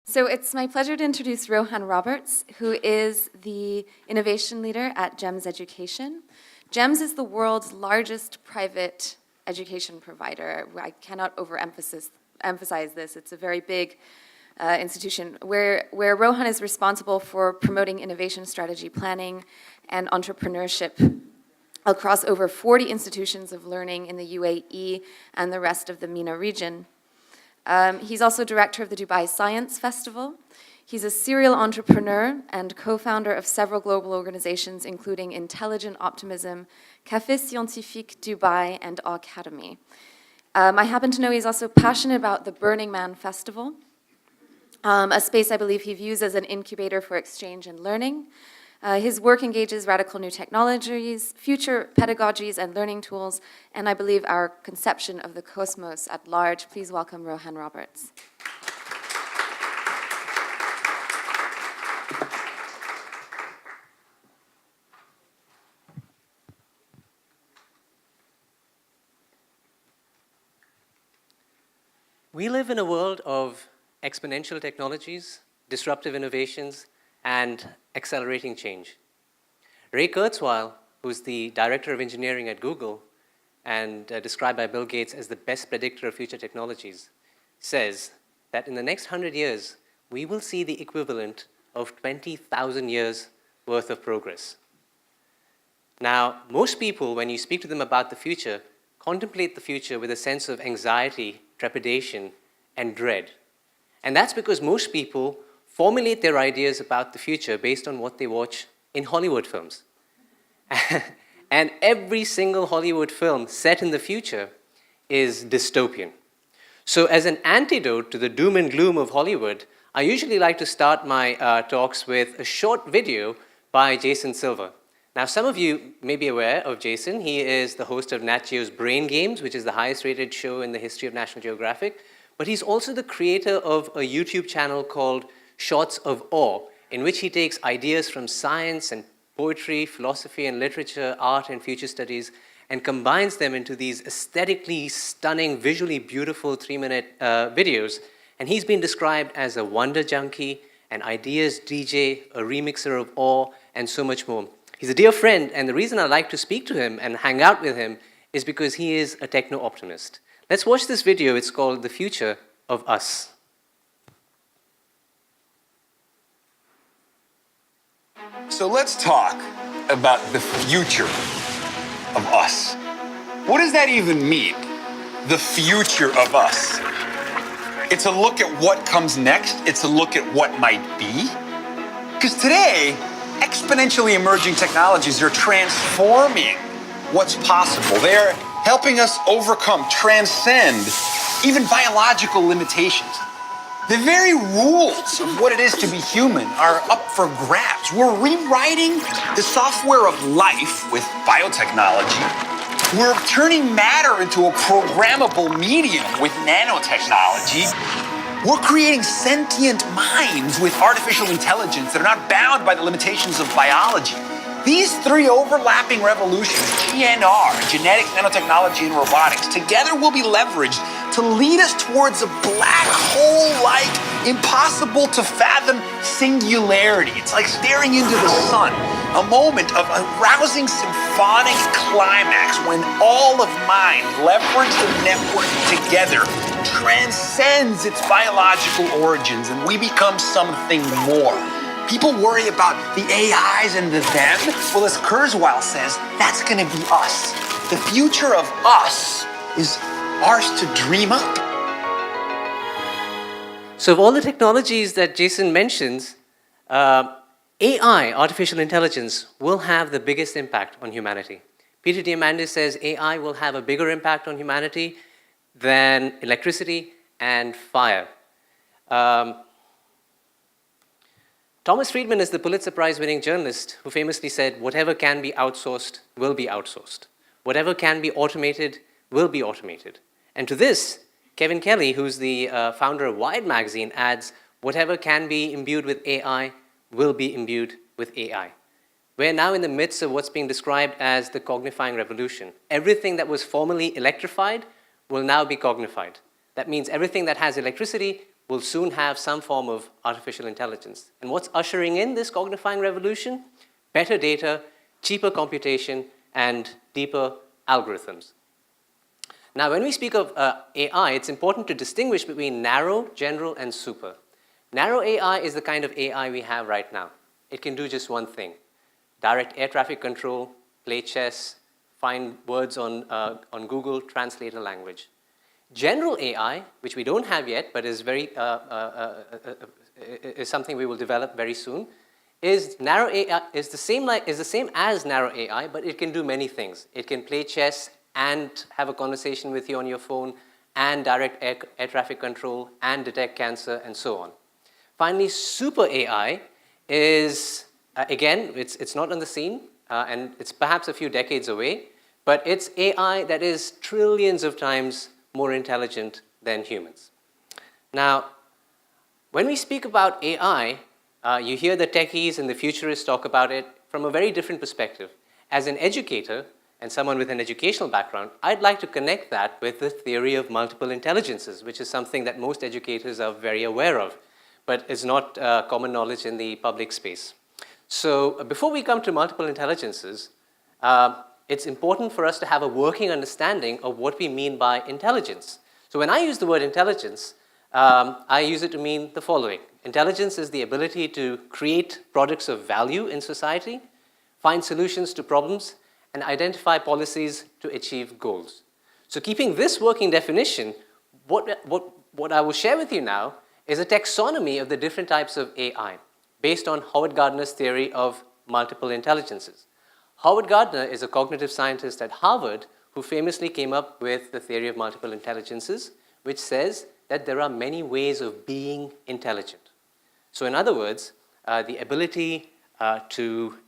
So it's my pleasure to introduce Rohan Roberts, who is the innovation leader at GEMS Education. GEMS is the world's largest private education provider. I cannot emphasize this. It's a very big institution where Rohan is responsible for promoting innovation strategy planning and entrepreneurship across over 40 institutions of learning in the UAE and the rest of the MENA region. He's also director of the Dubai Science Festival. He's a serial entrepreneur and co-founder of several global organizations, including Intelligent Optimism, Café Scientifique Dubai, and Academy. I happen to know he's also passionate about the Burning Man Festival, a space I believe he views as an incubator for exchange and learning. His work engages radical new technologies, future pedagogies and learning tools, and I believe our conception of the cosmos at large. Please welcome Rohan Roberts. We live in a world of exponential technologies, disruptive innovations, and accelerating change. Ray Kurzweil, who's the director of engineering at Google and described by Bill Gates as the best predictor of future technologies, says that in the next 100 years, we will see the equivalent of 20,000 years worth of progress. Now, most people, when you speak to them about the future, contemplate the future with a sense of anxiety, trepidation, and dread. And that's because most people formulate their ideas about the future based on what they watch in Hollywood films. And every single Hollywood film set in the future is dystopian. So as an antidote to the doom and gloom of Hollywood, I usually like to start my talks with a short video by Jason Silver. Now, some of you may be aware of Jason. He is the host of Nat Geo's Brain Games, which is the highest rated show in the history of National Geographic. But he's also the creator of a YouTube channel called Shots of Awe, in which he takes ideas from science and poetry, philosophy and literature, art and future studies, and combines them into these aesthetically stunning, visually beautiful 3-minute videos. And he's been described as a wonder junkie, an ideas DJ, a remixer of awe, and so much more. He's a dear friend, and the reason I like to speak to him and hang out with him is because he is a techno-optimist. Let's watch this video. It's called The Future of Us. So let's talk about the future of us. What does that even mean? The future of us. It's a look at what comes next. It's a look at what might be. Because today, exponentially emerging technologies are transforming what's possible. They're helping us overcome, transcend even biological limitations. The very rules of what it is to be human are up for grabs. We're rewriting the software of life with biotechnology. We're turning matter into a programmable medium with nanotechnology. We're creating sentient minds with artificial intelligence that are not bound by the limitations of biology. These three overlapping revolutions, GNR, genetics, nanotechnology, and robotics, together will be leveraged to lead us towards a black hole-like, impossible to fathom singularity. It's like staring into the sun, a moment of a rousing symphonic climax when all of mind, leveraged and networked together, transcends its biological origins, and we become something more. People worry about the AIs and the them. Well, as Kurzweil says, that's going to be us. The future of us is ours to dream up. So of all the technologies that Jason mentions, AI, artificial intelligence, will have the biggest impact on humanity. Peter Diamandis says AI will have a bigger impact on humanity than electricity and fire. Thomas Friedman is the Pulitzer Prize-winning journalist who famously said, whatever can be outsourced will be outsourced. Whatever can be automated will be automated. And to this, Kevin Kelly, who's the founder of Wired magazine, adds, whatever can be imbued with AI will be imbued with AI. We're now in the midst of what's being described as the cognifying revolution. Everything that was formerly electrified will now be cognified. That means everything that has electricity will soon have some form of artificial intelligence. And what's ushering in this cognifying revolution? Better data, cheaper computation, and deeper algorithms. Now, when we speak of AI, it's important to distinguish between narrow, general, and super. Narrow AI is the kind of AI we have right now. It can do just one thing: direct air traffic control, play chess, find words on Google, translate a language. General AI, which we don't have yet, but is is something we will develop very soon, is narrow AI is the same as narrow AI, but it can do many things. It can play chess and have a conversation with you on your phone, and direct air traffic control, and detect cancer, and so on. Finally, super AI is, again, it's not on the scene, and it's perhaps a few decades away, but it's AI that is trillions of times more intelligent than humans. Now, when we speak about AI, you hear the techies and the futurists talk about it from a very different perspective. As an educator, and someone with an educational background, I'd like to connect that with the theory of multiple intelligences, which is something that most educators are very aware of, but is not common knowledge in the public space. So before we come to multiple intelligences, it's important for us to have a working understanding of what we mean by intelligence. So when I use the word intelligence, I use it to mean the following. Intelligence is the ability to create products of value in society, find solutions to problems, and identify policies to achieve goals. So keeping this working definition, what I will share with you now is a taxonomy of the different types of AI based on Howard Gardner's theory of multiple intelligences. Howard Gardner is a cognitive scientist at Harvard who famously came up with the theory of multiple intelligences, which says that there are many ways of being intelligent. So in other words, the ability to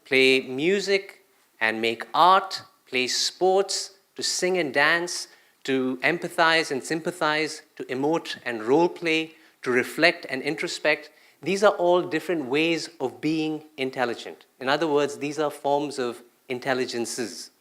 play music and make art, play sports, to sing and dance, to empathize and sympathize, to emote and role play, to reflect and introspect. These are all different ways of being intelligent. In other words, these are forms of intelligences.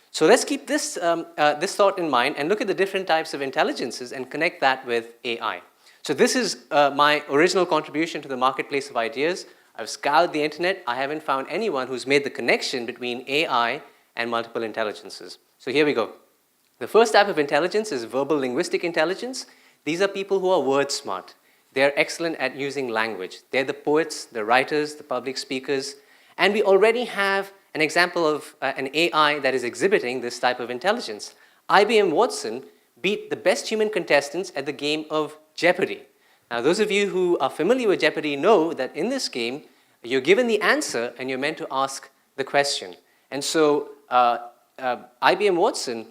So let's keep this thought in mind and look at the different types of intelligences and connect that with AI. So this is my original contribution to the marketplace of ideas. I've scoured the internet. I haven't found anyone who's made the connection between AI and multiple intelligences. So here we go. The first type of intelligence is verbal linguistic intelligence. These are people who are word smart. They're excellent at using language. They're the poets, the writers, the public speakers. And we already have an example of an AI that is exhibiting this type of intelligence. IBM Watson beat the best human contestants at the game of Jeopardy. Now, those of you who are familiar with Jeopardy know that in this game, you're given the answer and you're meant to ask the question. And so IBM Watson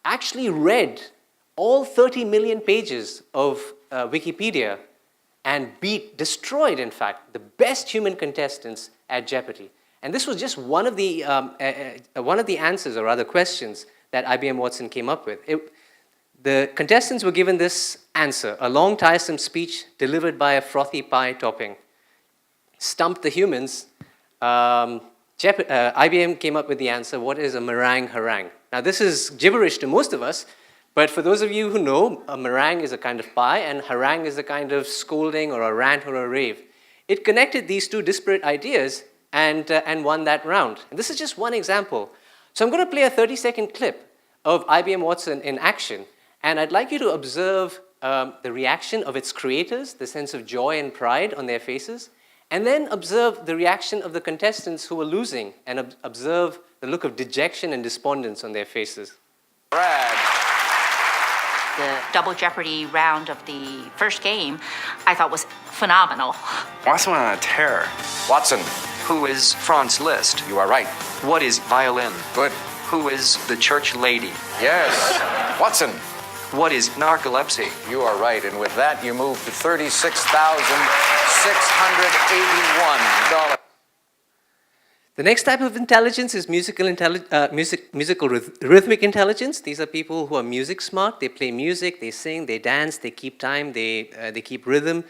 actually read all 30 million pages of Wikipedia and destroyed, in fact, the best human contestants at Jeopardy. And this was just one of the answers, or rather questions, that IBM Watson came up with. The contestants were given this answer: a long, tiresome speech delivered by a frothy pie topping. Stumped the humans. IBM came up with the answer: what is a meringue harangue? Now, this is gibberish to most of us, but for those of you who know, a meringue is a kind of pie, and harangue is a kind of scolding or a rant or a rave. It connected these two disparate ideas and won that round. And this is just one example. So I'm going to play a 30-second clip of IBM Watson in action. And I'd like you to observe the reaction of its creators, the sense of joy and pride on their faces, and then observe the reaction of the contestants who were losing, and observe the look of dejection and despondence on their faces. Brad. The double Jeopardy round of the first game, I thought was phenomenal. Watson went on a tear. Watson, Who is Franz Liszt? you are right. What is violin? Good. Who is the church lady? Yes. Watson, What is narcolepsy? you are right. And with that, you move to $36,681. The next type of intelligence is musical rhythmic intelligence. These are people who are music smart. They play music, they sing, they dance, they keep time, they keep rhythm.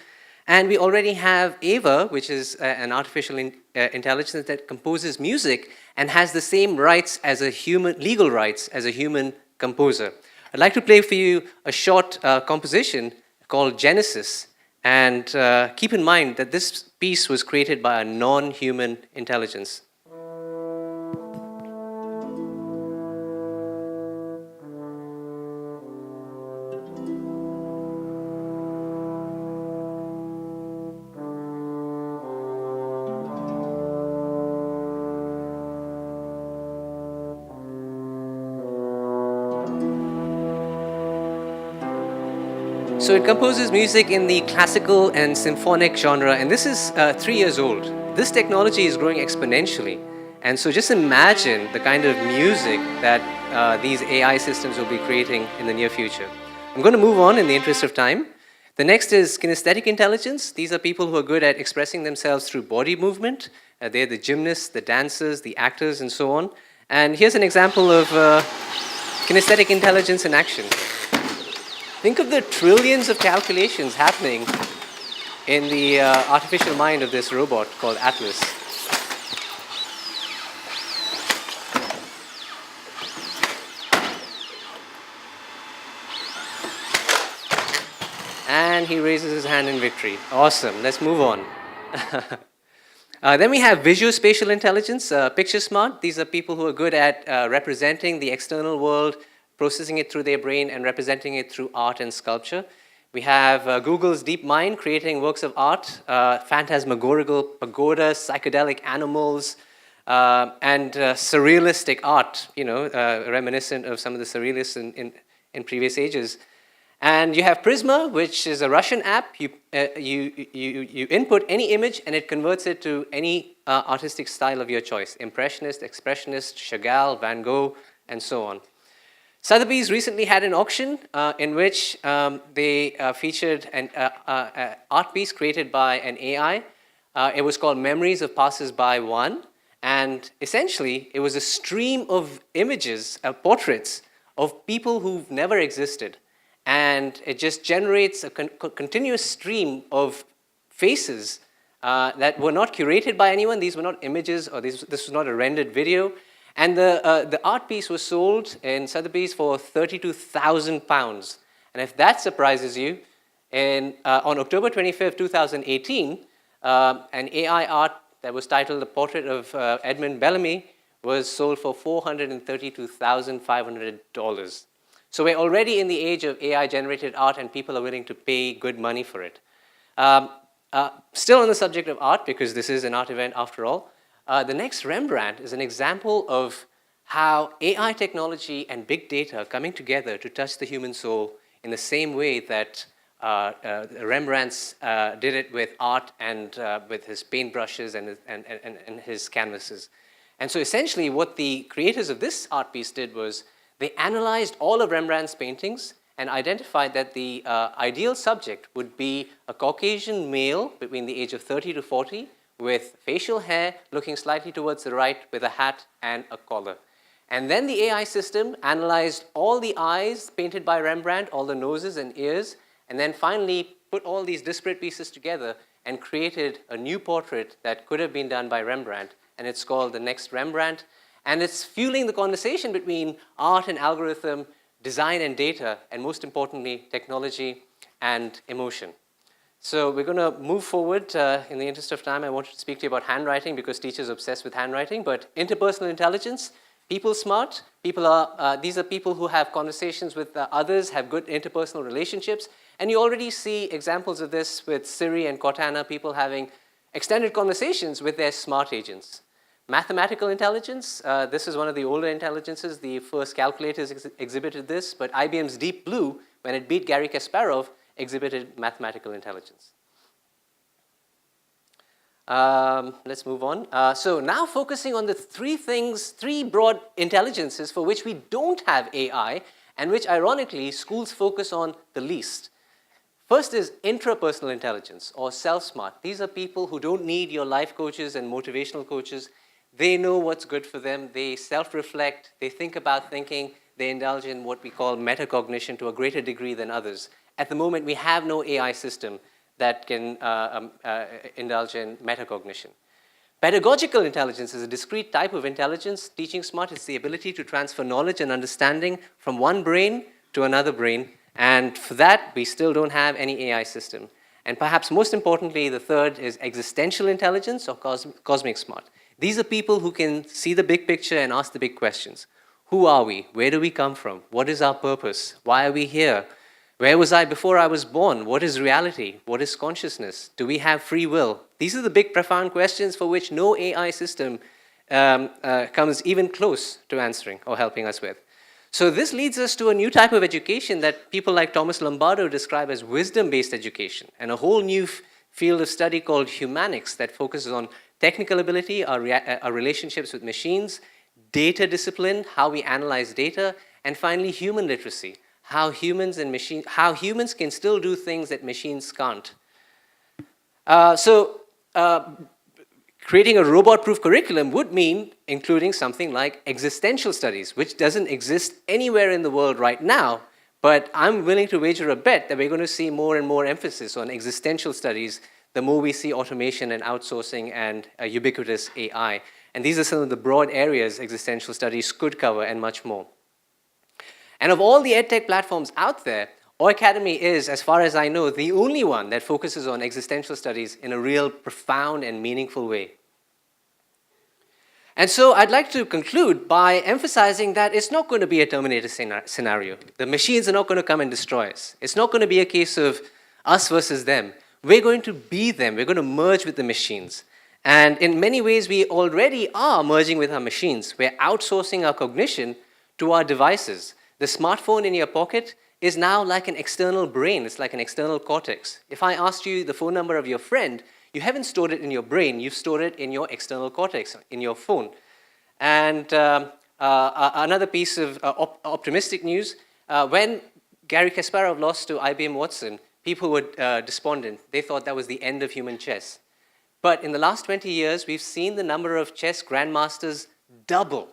And we already have Ava, which is an artificial intelligence that composes music and has the same rights as a human, legal rights as a human composer. I'd like to play for you a short composition called Genesis. And keep in mind that this piece was created by a non-human intelligence. So it composes music in the classical and symphonic genre, and this is 3 years old. This technology is growing exponentially, and so just imagine the kind of music that these AI systems will be creating in the near future. I'm going to move on in the interest of time. The next is kinesthetic intelligence. These are people who are good at expressing themselves through body movement. They're the gymnasts, the dancers, the actors, and so on. And here's an example of kinesthetic intelligence in action. Think of the trillions of calculations happening in the artificial mind of this robot called Atlas. And he raises his hand in victory. Awesome, let's move on. Then we have visuospatial intelligence, picture smart. These are people who are good at representing the external world, processing it through their brain and representing it through art and sculpture. We have Google's DeepMind creating works of art, phantasmagorical pagodas, psychedelic animals, and surrealistic art, reminiscent of some of the surrealists in previous ages. And you have Prisma, which is a Russian app. You input any image and it converts it to any artistic style of your choice: Impressionist, Expressionist, Chagall, Van Gogh, and so on. Sotheby's recently had an auction in which they featured an art piece created by an AI. It was called Memories of Passers-by 1. And essentially, it was a stream of images, portraits of people who've never existed. And it just generates a continuous stream of faces that were not curated by anyone. These were not images, or this was not a rendered video. And the art piece was sold in Sotheby's for £32,000. And if that surprises you, on October 25th, 2018, an AI art that was titled The Portrait of Edmund Bellamy was sold for $432,500. So we're already in the age of AI-generated art, and people are willing to pay good money for it. Still on the subject of art, because this is an art event after all, the next Rembrandt is an example of how AI technology and big data are coming together to touch the human soul in the same way that Rembrandt's did it with art and with his paintbrushes and his canvases. And so essentially what the creators of this art piece did was they analyzed all of Rembrandt's paintings and identified that the ideal subject would be a Caucasian male between the age of 30 to 40 with facial hair looking slightly towards the right with a hat and a collar. And then the AI system analyzed all the eyes painted by Rembrandt, all the noses and ears, and then finally put all these disparate pieces together and created a new portrait that could have been done by Rembrandt, and it's called The Next Rembrandt. And it's fueling the conversation between art and algorithm, design and data, and most importantly, technology and emotion. So we're going to move forward. In the interest of time, I wanted to speak to you about handwriting because teachers are obsessed with handwriting. But interpersonal intelligence, people smart. These are people who have conversations with others, have good interpersonal relationships. And you already see examples of this with Siri and Cortana, people having extended conversations with their smart agents. Mathematical intelligence, this is one of the older intelligences. The first calculators exhibited this, but IBM's Deep Blue, when it beat Garry Kasparov, exhibited mathematical intelligence. Let's move on. So now focusing on the three broad intelligences for which we don't have AI, and which ironically schools focus on the least. First is intrapersonal intelligence, or self-smart. These are people who don't need your life coaches and motivational coaches. They know what's good for them. They self-reflect. They think about thinking. They indulge in what we call metacognition to a greater degree than others. At the moment, we have no AI system that can indulge in metacognition. Pedagogical intelligence is a discrete type of intelligence. Teaching smart is the ability to transfer knowledge and understanding from one brain to another brain. And for that, we still don't have any AI system. And perhaps most importantly, the third is existential intelligence or cosmic smart. These are people who can see the big picture and ask the big questions. Who are we? Where do we come from? What is our purpose? Why are we here? Where was I before I was born? What is reality? What is consciousness? Do we have free will? These are the big, profound questions for which no AI system comes even close to answering or helping us with. So this leads us to a new type of education that people like Thomas Lombardo describe as wisdom-based education, and a whole new field of study called humanics that focuses on technical ability, our relationships with machines, data discipline, how we analyze data, and finally human literacy, how humans can still do things that machines can't. Creating a robot-proof curriculum would mean including something like existential studies, which doesn't exist anywhere in the world right now, but I'm willing to wager a bet that we're going to see more and more emphasis on existential studies the more we see automation and outsourcing and ubiquitous AI. And these are some of the broad areas existential studies could cover and much more. And of all the edtech platforms out there, Academy is, as far as I know, the only one that focuses on existential studies in a real profound and meaningful way. And so I'd like to conclude by emphasizing that it's not going to be a Terminator scenario. The machines are not going to come and destroy us. It's not going to be a case of us versus them. We're going to be them. We're going to merge with the machines. And in many ways, we already are merging with our machines. We're outsourcing our cognition to our devices. The smartphone in your pocket is now like an external brain. It's like an external cortex. If I asked you the phone number of your friend, you haven't stored it in your brain, you've stored it in your external cortex, in your phone. And another piece of optimistic news, when Garry Kasparov lost to IBM Watson, people were despondent. They thought that was the end of human chess. But in the last 20 years, we've seen the number of chess grandmasters double.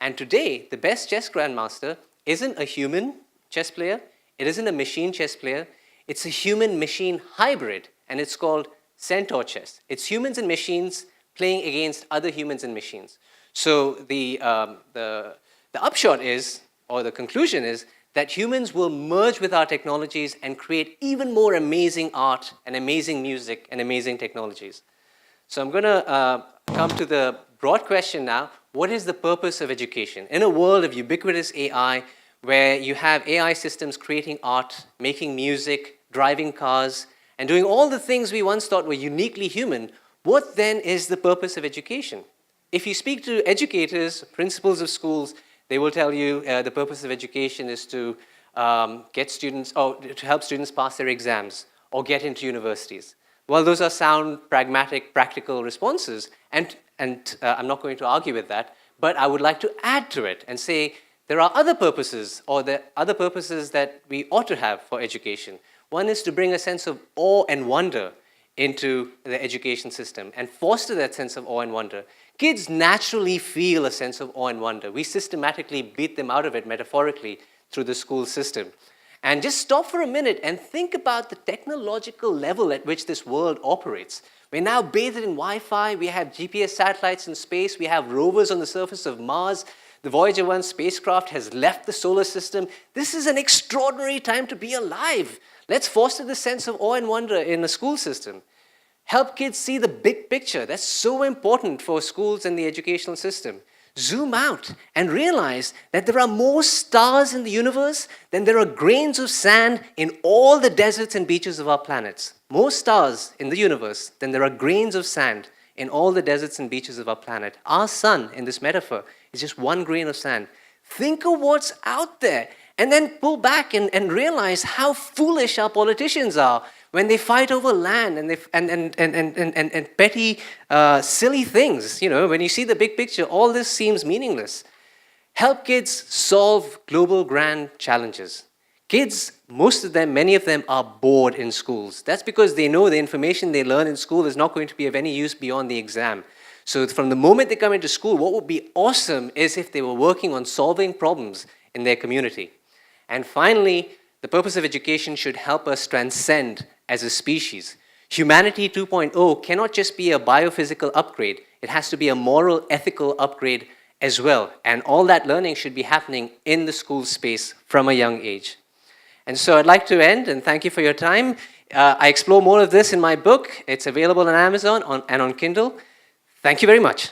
And today, the best chess grandmaster isn't a human chess player, it isn't a machine chess player, it's a human-machine hybrid, and it's called centaur chess. It's humans and machines playing against other humans and machines. So the upshot is, or the conclusion is, that humans will merge with our technologies and create even more amazing art and amazing music and amazing technologies. So I'm going to come to the broad question now. What is the purpose of education? In a world of ubiquitous AI, where you have AI systems creating art, making music, driving cars, and doing all the things we once thought were uniquely human, what then is the purpose of education? If you speak to educators, principals of schools, they will tell you the purpose of education is to get students, or to help students pass their exams or get into universities. Well, those are sound, pragmatic, practical responses, and I'm not going to argue with that, but I would like to add to it and say there are other purposes, or the other purposes that we ought to have for education. One is to bring a sense of awe and wonder into the education system and foster that sense of awe and wonder. Kids naturally feel a sense of awe and wonder. We systematically beat them out of it metaphorically through the school system. And just stop for a minute and think about the technological level at which this world operates. We're now bathed in Wi-Fi, we have GPS satellites in space, we have rovers on the surface of Mars, the Voyager 1 spacecraft has left the solar system. This is an extraordinary time to be alive. Let's foster the sense of awe and wonder in the school system. Help kids see the big picture. That's so important for schools and the educational system. Zoom out and realize that there are more stars in the universe than there are grains of sand in all the deserts and beaches of our planets. More stars in the universe than there are grains of sand in all the deserts and beaches of our planet. Our sun, in this metaphor, is just one grain of sand. Think of what's out there, and then pull back and realize how foolish our politicians are when they fight over land and petty, silly things. You know, when you see the big picture, all this seems meaningless. Help kids solve global grand challenges. Kids, most of them, many of them are bored in schools. That's because they know the information they learn in school is not going to be of any use beyond the exam. So from the moment they come into school, what would be awesome is if they were working on solving problems in their community. And finally, the purpose of education should help us transcend as a species. Humanity 2.0 cannot just be a biophysical upgrade. It has to be a moral, ethical upgrade as well. And all that learning should be happening in the school space from a young age. And so I'd like to end, and thank you for your time. I explore more of this in my book. It's available on Amazon and on Kindle. Thank you very much.